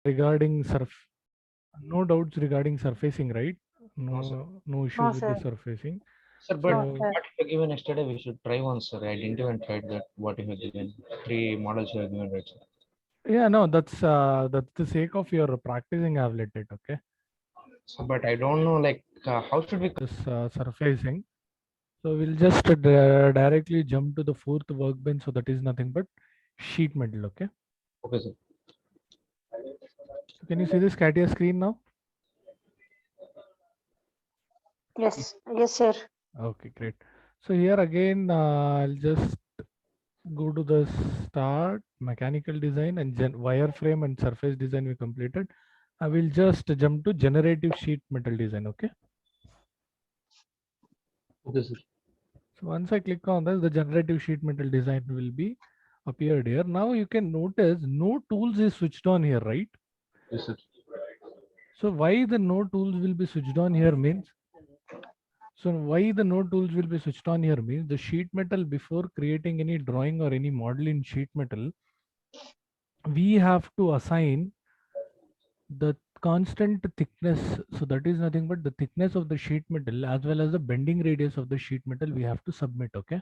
regarding no doubts regarding surfacing, right? No, sir. No No, issues with the sir. surfacing. Sir, but No, So sir. what you given yesterday, we should try one, sir. I didn't even try that. What you have given? Three models you have given, right, sir? yeah, no, that's the sake of your practicing. I've let it. Okay, So, but I don't know, like, how should we? this surfacing. So we'll just directly jump to the fourth workbench. So that is nothing but sheet metal. Okay. Okay, sir. So can you see this CATIA screen now? Yes. Yes, sir. Okay, great. So here again, I'll just go to the start mechanical design and wireframe and surface design we completed. I will just jump to generative sheet metal design. Okay. Okay, sir. So once I click on this, the generative sheet metal design will be appeared here. Now you can notice no tools is switched on here, right? Yes, sir. So why the no tools will be switched on here means, so why the no tools will be switched on here means the sheet metal, before creating any drawing or any model in sheet metal, we have to assign the constant thickness. So that is nothing but the thickness of the sheet metal as well as the bending radius of the sheet metal we have to submit. Okay.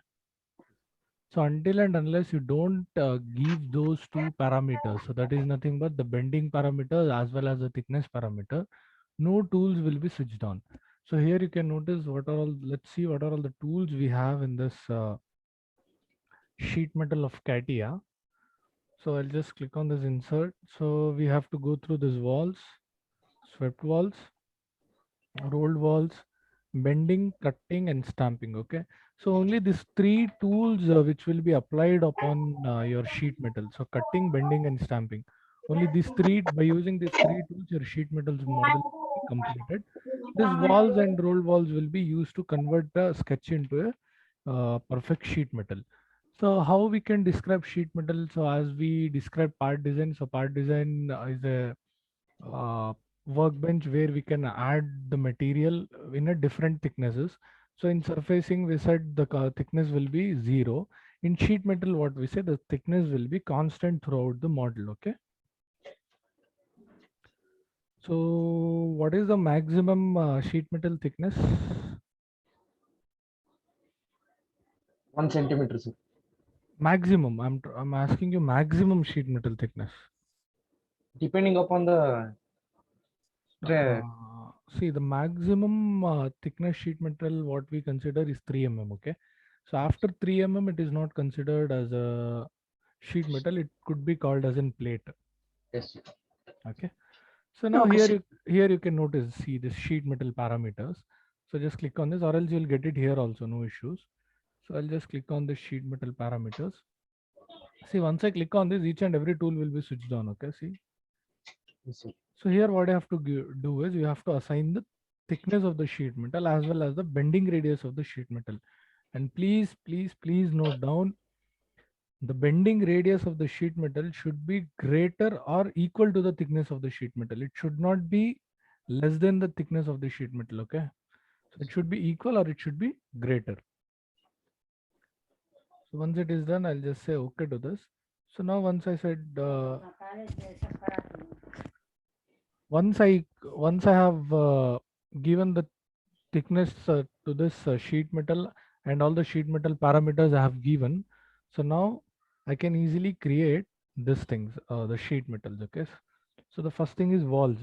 So until and unless you don't give those two parameters, so that is nothing but the bending parameter as well as the thickness parameter, no tools will be switched on. So here you can notice what are all, let's see what are all the tools we have in this sheet metal of CATIA. So I'll just click on this insert. So we have to go through these walls, swept walls, rolled walls, bending, cutting, and stamping. Okay. So only these three tools which will be applied upon your sheet metal. So cutting, bending, and stamping. Only these three, by using these three tools, your sheet metal's model will be completed. These walls and roll walls will be used to convert the sketch into a perfect sheet metal. So how we can describe sheet metal? So as we describe part design, so part design is a uh, workbench where we can add the material in a different thicknesses. So in surfacing, we said the thickness will be 0. In sheet metal, what we say, the thickness will be constant throughout the model. Okay. So what is the maximum sheet metal thickness? 1 centimeter, sir. Maximum. I'm asking you maximum sheet metal thickness. Depending upon the tray. See, the maximum thickness sheet metal what we consider is 3 mm. Okay. So after 3 mm, it is not considered as a sheet metal. It could be called as in plate. Yes, sir. Okay. So now Okay, sir. here you can notice, see this sheet metal parameters. So just click on this, or else you'll get it here also, no issues. So I'll just click on the sheet metal parameters. See, once I click on this, each and every tool will be switched on. Okay. See. Yes, sir. So here what you have to do is you have to assign the thickness of the sheet metal as well as the bending radius of the sheet metal. And please note down, the bending radius of the sheet metal should be greater or equal to the thickness of the sheet metal. It should not be less than the thickness of the sheet metal. Okay. So it should be equal or it should be greater. So once it is done, I'll just say okay to this. So now once I said, once I have given the thickness to this sheet metal and all the sheet metal parameters I have given. So now I can easily create these things, the sheet metals. Okay. So the first thing is walls.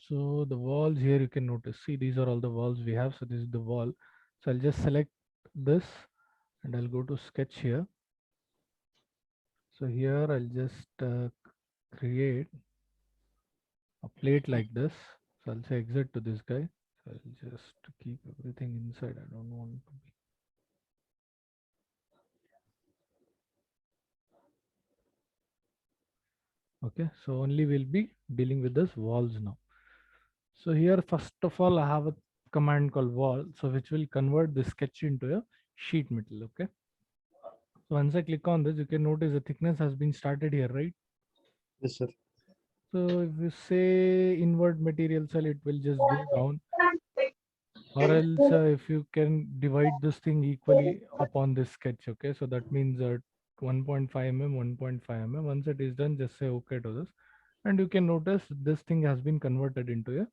So the walls here you can notice. See, these are all the walls we have. So this is the wall. So I'll just select this and I'll go to sketch here. So here I'll just create a plate like this. So I'll say exit to this guy. So I'll just keep everything inside. I don't want to be. Okay, so only we'll be dealing with this walls now. So here, first of all, I have a command called wall, so which will convert the sketch into a sheet metal. Okay. So once I click on this, you can notice the thickness has been started here, right? Yes, sir. So if you say invert material cell, it will just go down. Or else if you can divide this thing equally upon this sketch. Okay. So that means 1.5 mm, 1.5 mm. Once it is done, just say okay to this. And you can notice this thing has been converted into a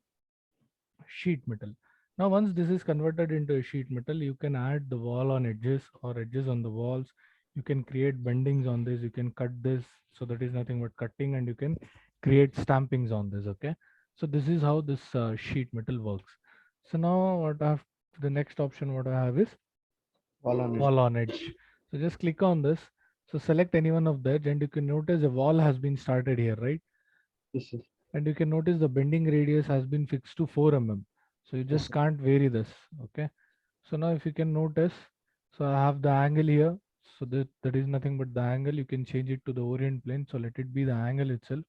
sheet metal. Now, once this is converted into a sheet metal, you can add the wall on edges or edges on the walls. You can create bendings on this. You can cut this. So that is nothing but cutting, and you can create stampings on this. Okay. So this is how this sheet metal works. So now what I have, the next option what I have is wall on edge. So just click on this. So select any one of the edge, and you can notice a wall has been started here, right? Yes, sir. And you can notice the bending radius has been fixed to 4 mm. So you Yes, just sir. can't vary this. Okay. So now if you can notice, so I have the angle here. So that is nothing but the angle. You can change it to the orient plane. So let it be the angle itself.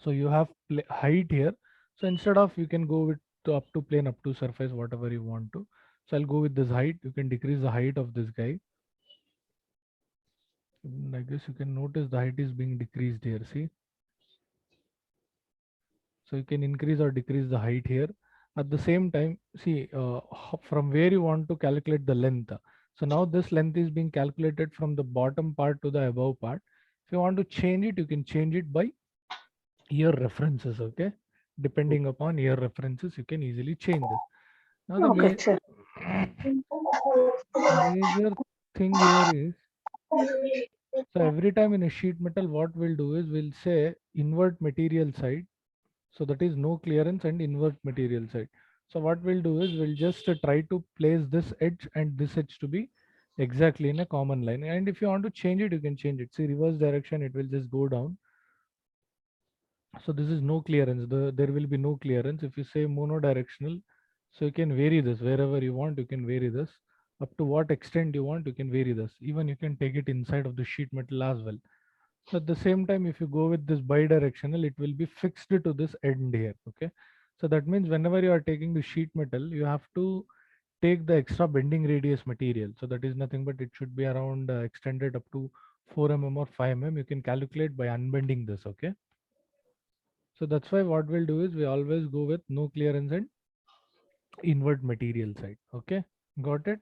So you have height here. So instead of, you can go with up to plane, up to surface, whatever you want to. So I'll go with this height. You can decrease the height of this guy. I guess you can notice the height is being decreased here. See, so you can increase or decrease the height here. At the same time, see, from where you want to calculate the length. So now this length is being calculated from the bottom part to the above part. If you want to change it, you can change it by your references. Okay, depending upon your references, you can easily change this. Now the Okay, sir. major thing here is, so every time in a sheet metal, what we'll do is we'll say invert material side. So that is no clearance and invert material side. So what we'll do is we'll just try to place this edge and this edge to be exactly in a common line. And if you want to change it, you can change it. See, reverse direction, it will just go down. So this is no clearance. There will be no clearance. If you say monodirectional, so you can vary this wherever you want. You can vary this up to what extent you want. You can vary this. Even you can take it inside of the sheet metal as well. So at the same time, if you go with this bidirectional, it will be fixed to this end here. Okay. So that means whenever you are taking the sheet metal, you have to take the extra bending radius material. So that is nothing but it should be around extended up to 4 mm or 5 mm. You can calculate by unbending this. Okay. So that's why what we'll do is we always go with no clearance and invert material side. Okay. Got it?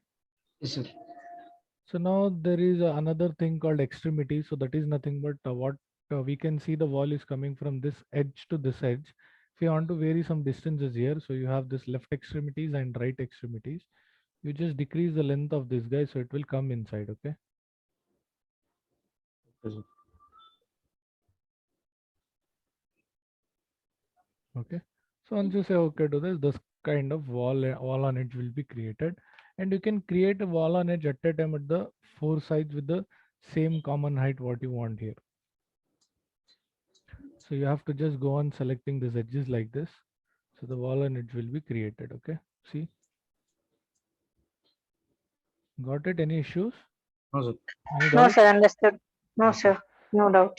Yes, sir. So now there is another thing called extremity. So that is nothing but what we can see, the wall is coming from this edge to this edge. If you want to vary some distances here, so you have this left extremities and right extremities. You just decrease the length of this guy, so it will come inside. Okay. Yes, sir. Okay. So once you say okay to this kind of wall on edge will be created, and you can create a wall on edge at a time at the four sides with the same common height what you want here. So you have to just go on selecting these edges like this. So the wall on edge will be created. Okay. See, got it? Any issues? No, sir. Any No, doubts? sir. Understood. No, Okay. sir. No doubt.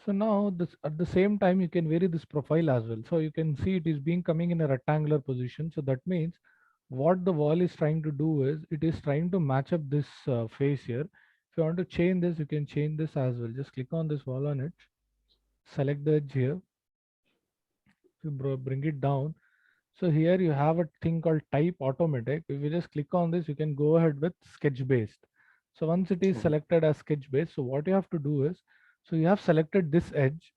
So now this at the same time you can vary this profile as well. So you can see it is being coming in a rectangular position. So that means what the wall is trying to do is it is trying to match up this face here. If you want to change this, you can change this as well. Just click on this wall on it, select the edge here. If you bring it down, so here you have a thing called type automatic. If you just click on this, you can go ahead with sketch based. So once it is Okay. selected as sketch based, so what you have to do is, so you have selected this edge.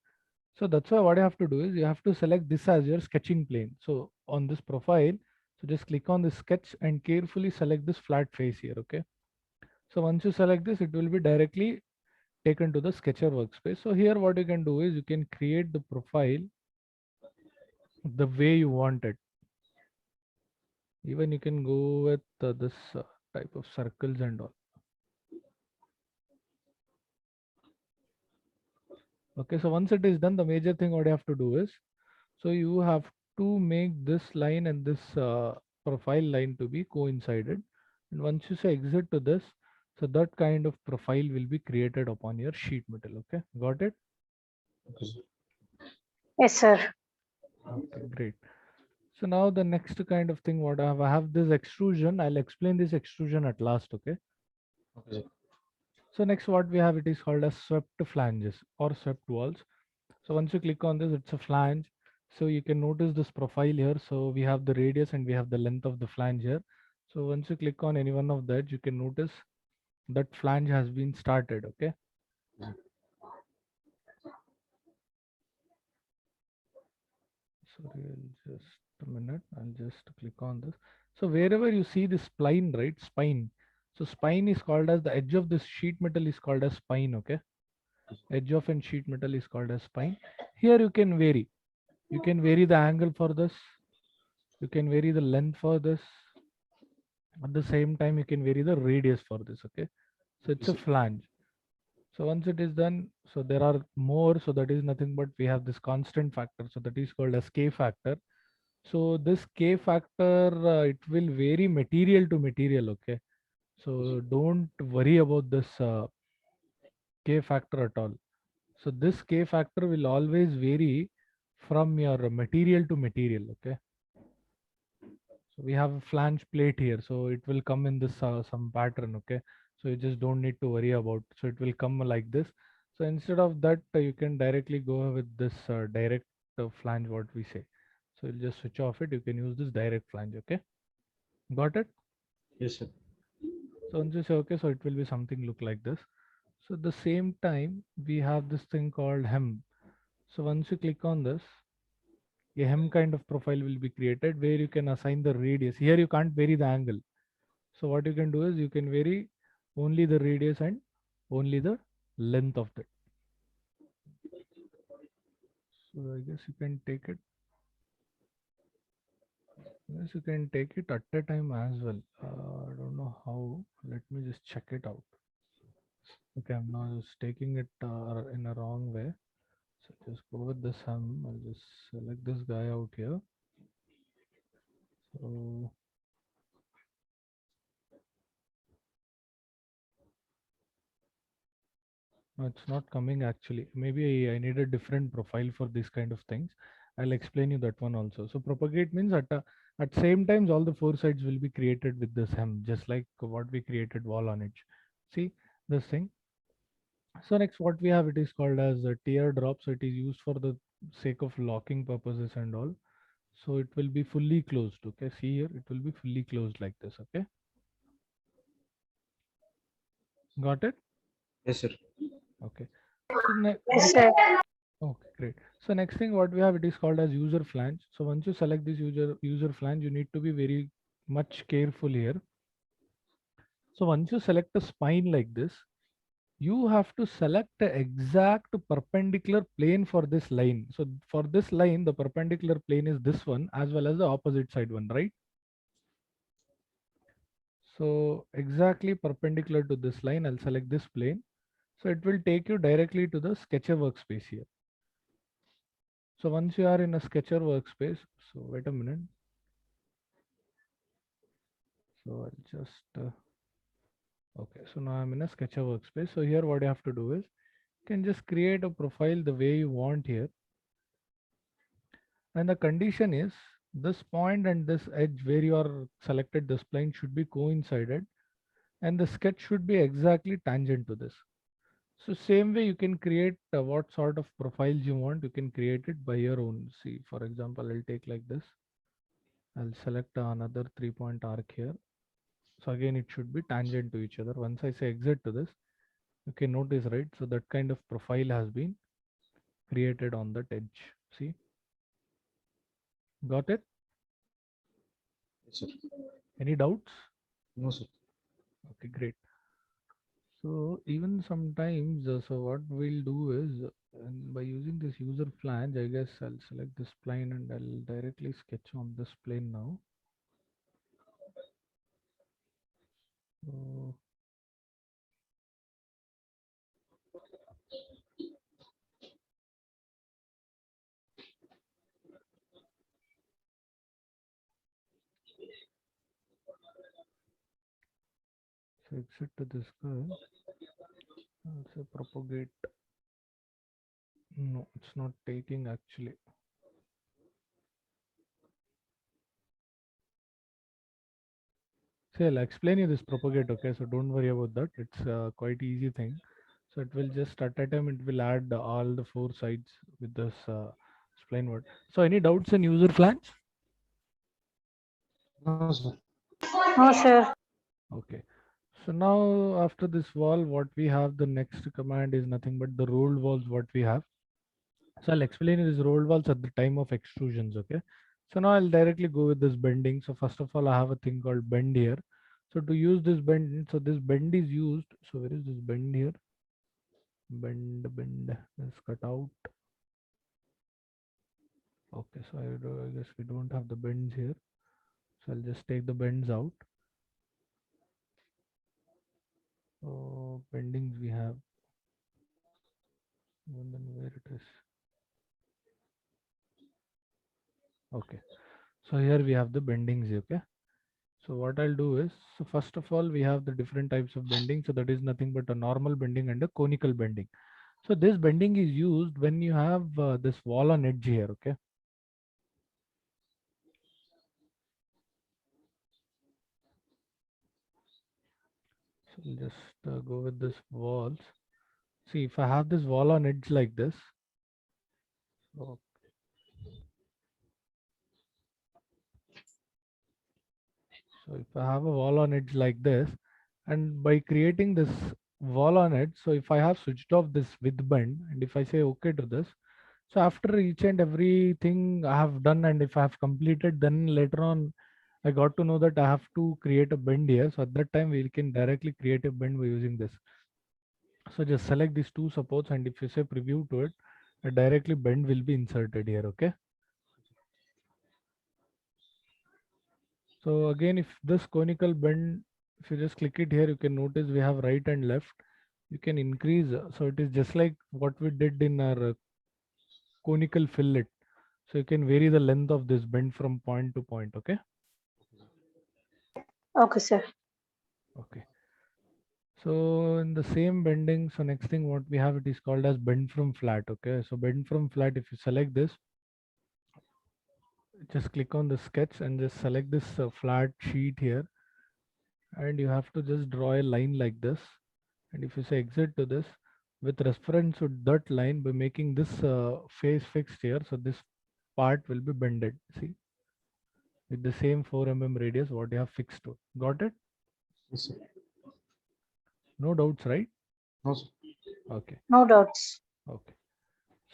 So that's why what you have to do is you have to select this as your sketching plane. So on this profile, so just click on the sketch and carefully select this flat face here. Okay. So once you select this, it will be directly taken to the Sketcher workspace. So here what you can do is you can create the profile the way you want it. Even you can go with this type of circles and all. Okay, so once it is done, the major thing what you have to do is, so you have to make this line and this profile line to be coincided. And once you say exit to this, so that kind of profile will be created upon your sheet metal. Okay, got it? Okay, sir. Yes, sir. Okay, great. So now the next kind of thing what I have this extrusion. I'll explain this extrusion at last. Okay. Okay, sir. So next what we have, it is called as swept flanges or swept walls. So once you click on this, it's a flange. So you can notice this profile here. So we have the radius and we have the length of the flange here. So once you click on any one of that, you can notice that flange has been started. Okay. Yeah. sorry, I'll just a minute. I'll just click on this. So wherever you see the spline, right? Spine. So spine is called as the edge of this sheet metal is called as spine. Okay. Edge of a sheet metal is called as spine. Here you can vary. You can vary the angle for this. You can vary the length for this. At the same time, you can vary the radius for this. Okay. So it's a flange. So once it is done, so there are more. So that is nothing but we have this constant factor. So that is called as K factor. So this K factor, it will vary material to material. Okay. So don't worry about this K factor at all. So this K factor will always vary from your material to material. Okay. So we have a flange plate here. So it will come in this some pattern. Okay. So you just don't need to worry about. So it will come like this. So instead of that, you can directly go with this direct flange, what we say. So you'll just switch off it. You can use this direct flange. Okay. Got it? Yes, sir. So once you say okay, so it will be something look like this. So at the same time, we have this thing called hem. So once you click on this, a hem kind of profile will be created where you can assign the radius. Here you can't vary the angle. So what you can do is you can vary only the radius and only the length of that. So I guess you can take it. Yes, you can take it at a time as well. I don't know how. Let me just check it out. Okay, I'm now just taking it in a wrong way. So just go with this hem. I'll just select this guy out here. So no, it's not coming actually. Maybe I need a different profile for this kind of things. I'll explain you that one also. So propagate means at same times all the four sides will be created with this hem, just like what we created wall on edge. See this thing. So next what we have, it is called as a teardrop. So it is used for the sake of locking purposes and all. So it will be fully closed. Okay, see here, it will be fully closed like this. Okay, got it? Yes, sir. Okay. So Yes, sir. okay, great. So next thing what we have, it is called as user flange. So once you select this user flange, you need to be very much careful here. So once you select a spine like this, you have to select the exact perpendicular plane for this line. So for this line, the perpendicular plane is this one as well as the opposite side one, right? So exactly perpendicular to this line, I'll select this plane. So it will take you directly to the Sketcher workspace here. So once you are in a Sketcher workspace, so wait a minute. So I'll just, okay, so now I'm in a Sketcher workspace. So here what you have to do is, you can just create a profile the way you want here. And the condition is this point and this edge where you are selected this plane should be coincided. And the sketch should be exactly tangent to this. So same way you can create what sort of profiles you want. You can create it by your own. See, for example, I'll take like this. I'll select another 3-point arc here. So again, it should be tangent to each other. Once I say exit to this, you can notice, right? So that kind of profile has been created on that edge. See, got it? Yes, sir. Any doubts? No, sir. Okay, great. So even sometimes, so what we'll do is by using this user flange, I guess I'll select this plane and I'll directly sketch on this plane now. So exit to this guy. I'll say propagate. No, it's not taking actually. See, I'll explain you this propagate. Okay, so don't worry about that. It's a quite easy thing. So it will just at a time, it will add all the four sides with this spline word. So any doubts in user flange? No, sir. No, sir. Okay. So now after this wall, what we have, the next command is nothing but the rolled walls what we have. So I'll explain you these rolled walls at the time of extrusions, okay? So now I'll directly go with this bending. So first of all, I have a thing called bend here. So to use this bend, so this bend is used. So where is this bend here? Bend, let's cut out. Okay, so I guess we don't have the bends here. So I'll just take the bends out. So bendings we have, and then where it is. Okay, so here we have the bendings, okay? So what I'll do is, so first of all, we have the different types of bending. So that is nothing but a normal bending and a conical bending. So this bending is used when you have this wall on edge here, okay? So I'll just go with this walls. See, if I have this wall on edge like this, so if I have a wall on edge like this, and by creating this wall on edge, so if I have switched off this width bend, and if I say okay to this, so after each and everything I have done, and if I have completed, then later on I got to know that I have to create a bend here. So at that time we can directly create a bend by using this. So just select these two supports, and if you say preview to it, directly bend will be inserted here, okay? So again, if this conical bend, if you just click it here, you can notice we have right and left. You can increase. So it is just like what we did in our conical fillet. So you can vary the length of this bend from point to point. Okay. Okay, sir. Okay. So in the same bending, so next thing what we have, it is called as bend from flat. Okay. So bend from flat, if you select this, just click on the sketch and just select this flat sheet here, and you have to just draw a line like this. And if you say exit to this, with reference to that line, by making this face fixed here, so this part will be bended. See, with the same 4 mm radius what you have fixed to. Got it? Yes, sir. No doubts, right? No, sir. Okay. No doubts. Okay.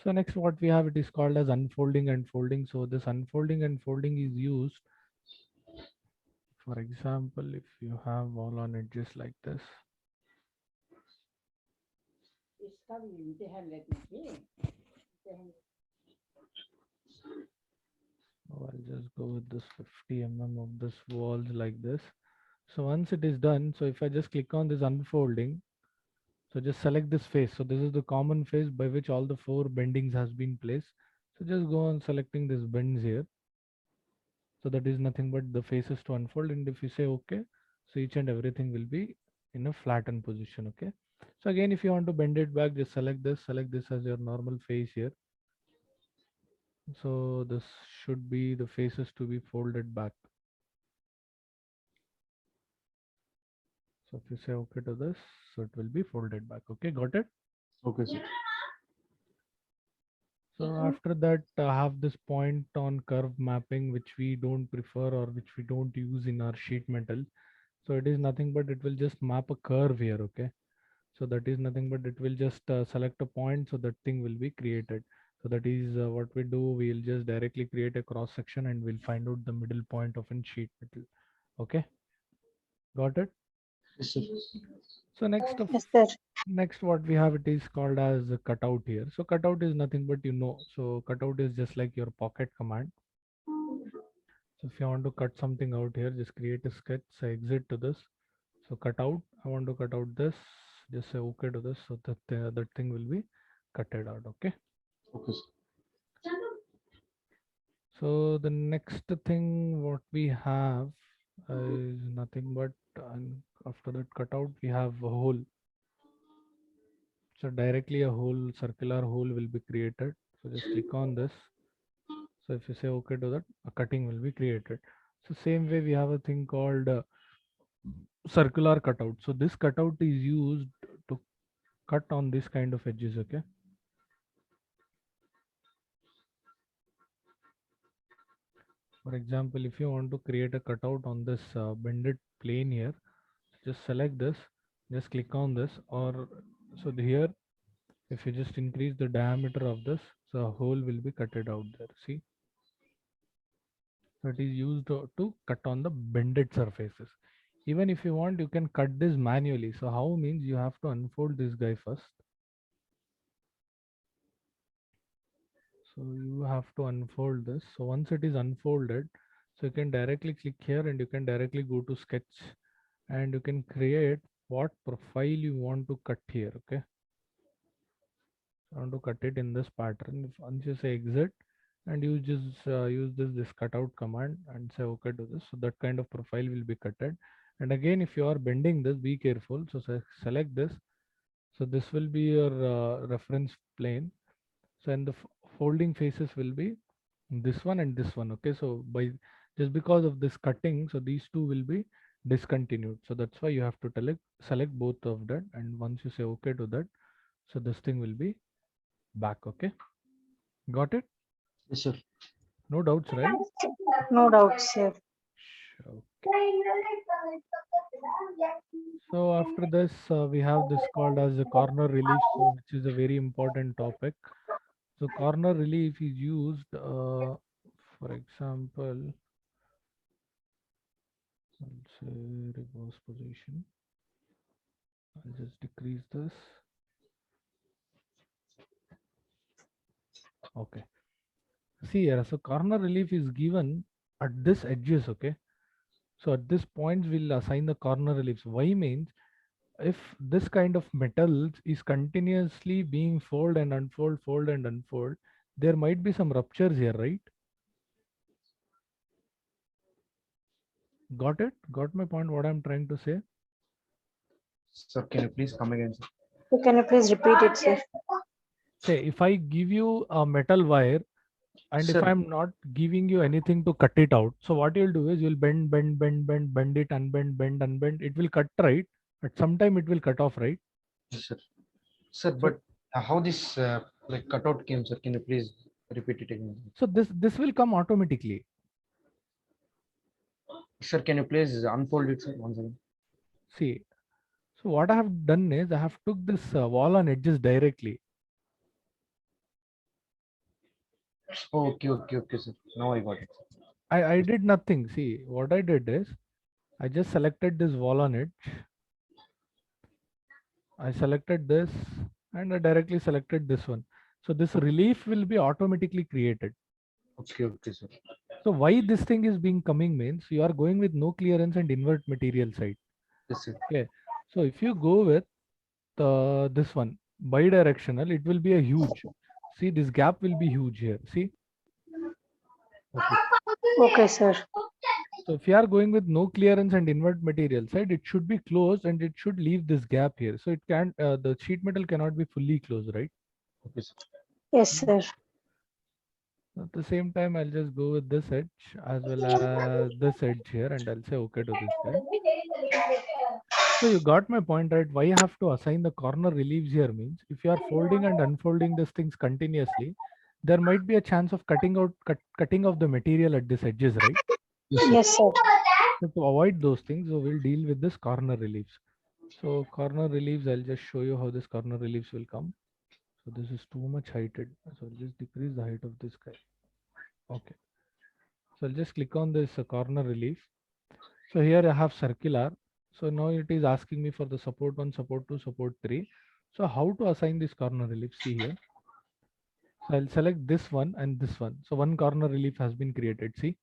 So next what we have, it is called as unfolding and folding. So this unfolding and folding is used, for example, if you have wall on edges like this. Oh, I'll just go with this 50 mm of this walls like this. So once it is done, so if I just click on this unfolding, so just select this face. So this is the common face by which all the 4 bendings has been placed. So just go on selecting this bends here. So that is nothing but the faces to unfold. And if you say okay, so each and everything will be in a flattened position. Okay. So again, if you want to bend it back, just select this as your normal face here. So this should be the faces to be folded back. So if you say okay to this, so it will be folded back. Okay, got it? Okay, sir. So after that, have this point on curve mapping, which we don't prefer or which we don't use in our sheet metal. So it is nothing but it will just map a curve here. Okay. So that is nothing but it will just select a point. So that thing will be created. So that is what we do. We'll just directly create a cross section and we'll find out the middle point of a sheet metal. Okay. Got it? Yes, sir. So next Yes, sir. next what we have, it is called as a cutout here. So cutout is nothing but so cutout is just like your pocket command. So if you want to cut something out here, just create a sketch, say exit to this. So cut out, I want to cut out this, just say okay to this, so that that thing will be cutted out. Okay. Okay, sir. So the next thing what we have is nothing but after that cutout we have a hole. So directly a hole, circular hole will be created. So just click on this. So if you say okay to that, a cutting will be created. So same way we have a thing called circular cutout. So this cutout is used to cut on this kind of edges. Okay. For example, if you want to create a cutout on this bended plane here, just select this, just click on this, or so here If you just increase the diameter of this, the hole will be cutted out there. See, that is used to cut on the bended surfaces. Even if you want, you can cut this manually. So how means you have to unfold this guy first. So you have to unfold this. So once it is unfolded, so you can directly click here and you can directly go to sketch and you can create what profile you want to cut here. Okay. I want to cut it in this pattern. Once you say exit and you just use this cutout command and say okay to this. So that kind of profile will be cutted. And again, if you are bending this, be careful. So select this. So this will be your reference plane. So and the folding faces will be this one and this one. Okay, so by just because of this cutting, so these two will be discontinued. So that's why you have to select both of that, and once you say okay to that, so this thing will be back. Okay, got it? Yes, sir. No doubts, right? No doubt, sir. Okay. So after this, we have this called as the corner relief, so which is a very important topic. So corner relief is used, for example, let's say reverse position. I'll just decrease this. Okay. See here, so corner relief is given at this edges, okay? So at this point, we'll assign the corner reliefs. Why means if this kind of metals is continuously being fold and unfold, fold and unfold, there might be some ruptures here, right? Got it? Got my point, what I'm trying to say? Sir, can you please come again, sir? So can you please repeat it, sir? Say, if I give you a metal wire, and if Sir. I'm not giving you anything to cut it out, so what you'll do is you'll bend it, unbend, bend, unbend. It will cut, right? At some time it will cut off, right? Yes, sir. Sir, So- but how this like cutout came, sir? Can you please repeat it again? So this will come automatically. Sir, can you please unfold it, sir, once again? See, so what I have done is I have took this wall on edges directly. Okay, sir. Now I got it. I did nothing. See, what I did is I just selected this wall on edge. I selected this and I directly selected this one. So this relief will be automatically created. Okay, sir. So why this thing is being coming means you are going with no clearance and invert material side. Yes, sir. Okay. So if you go with this one bidirectional, it will be a huge. See, this gap will be huge here. See. Okay. Okay, sir. So if you are going with no clearance and invert material side, it should be closed and it should leave this gap here. So it can't, the sheet metal cannot be fully closed, right? Okay, sir. Yes, sir. At the same time, I'll just go with this edge as well as this edge here and I'll say okay to this guy. So you got my point, right? Why you have to assign the corner reliefs here means if you are folding and unfolding these things continuously, there might be a chance of cutting off the material at these edges, right? Yes, sir. So to avoid those things, so we'll deal with this corner reliefs. So corner reliefs, I'll just show you how this corner reliefs will come. So this is too much heighted. So I'll just decrease the height of this guy. Okay. So I'll just click on this corner relief. So here I have circular. So now it is asking me for the support 1, support 2, support 3. So how to assign this corner relief? See here. So I'll select this one and this one. So one corner relief has been created. See.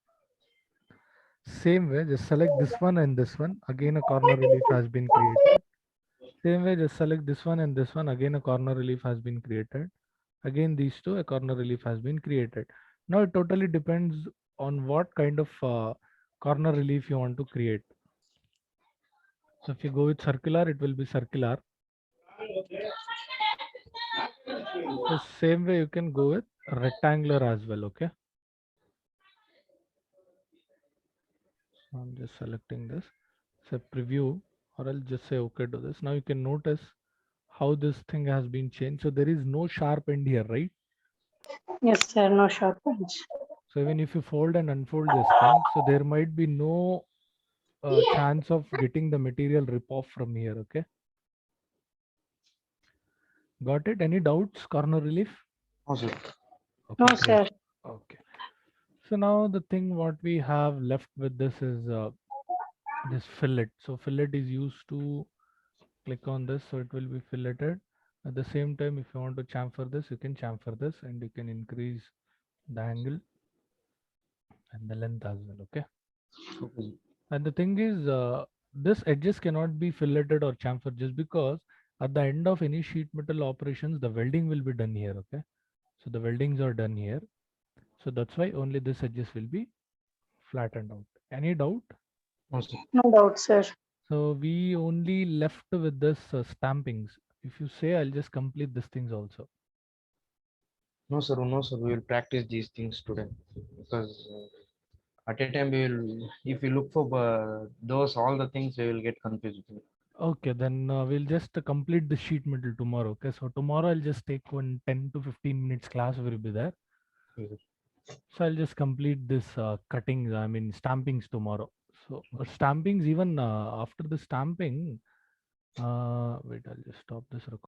Same way, just select this one and this one. Again, a corner relief has been created. Same way, just select this one and this one. Again, a corner relief has been created. Again, these two, a corner relief has been created. Now it totally depends on what kind of corner relief you want to create. So if you go with circular, it will be circular. The same way you can go with rectangular as well. Okay. So I'm just selecting this. Say preview, or I'll just say okay to this. Now you can notice how this thing has been changed. So there is no sharp end here, right? Yes, sir. No sharp edge. So even if you fold and unfold this thing, so there might be no chance of getting the material rip off from here. Okay. Got it? Any doubts? Corner relief? No, sir. Okay, No, great. sir. Okay. So now the thing what we have left with this is this fillet. So fillet is used to click on this, so it will be filleted. At the same time, if you want to chamfer this, you can chamfer this and you can increase the angle and the length as well. Okay. Okay. And the thing is, this edges cannot be filleted or chamfered just because at the end of any sheet metal operations, the welding will be done here. Okay. So the weldings are done here. So that's why only this edges will be flattened out. Any doubt? No, sir. No doubt, sir. So we only left with this stampings. If you say, I'll just complete these things also. No, sir. No, sir. We will practice these things today because at a time we will, if we look for those all the things, we will get confused. Okay, then we'll just complete the sheet metal tomorrow. Okay, so tomorrow I'll just take one 10 to 15 minutes class will be there. Yes, sir. So I'll just complete this cuttings, I mean stampings tomorrow. So stampings even after the stamping, wait, I'll just stop this recording.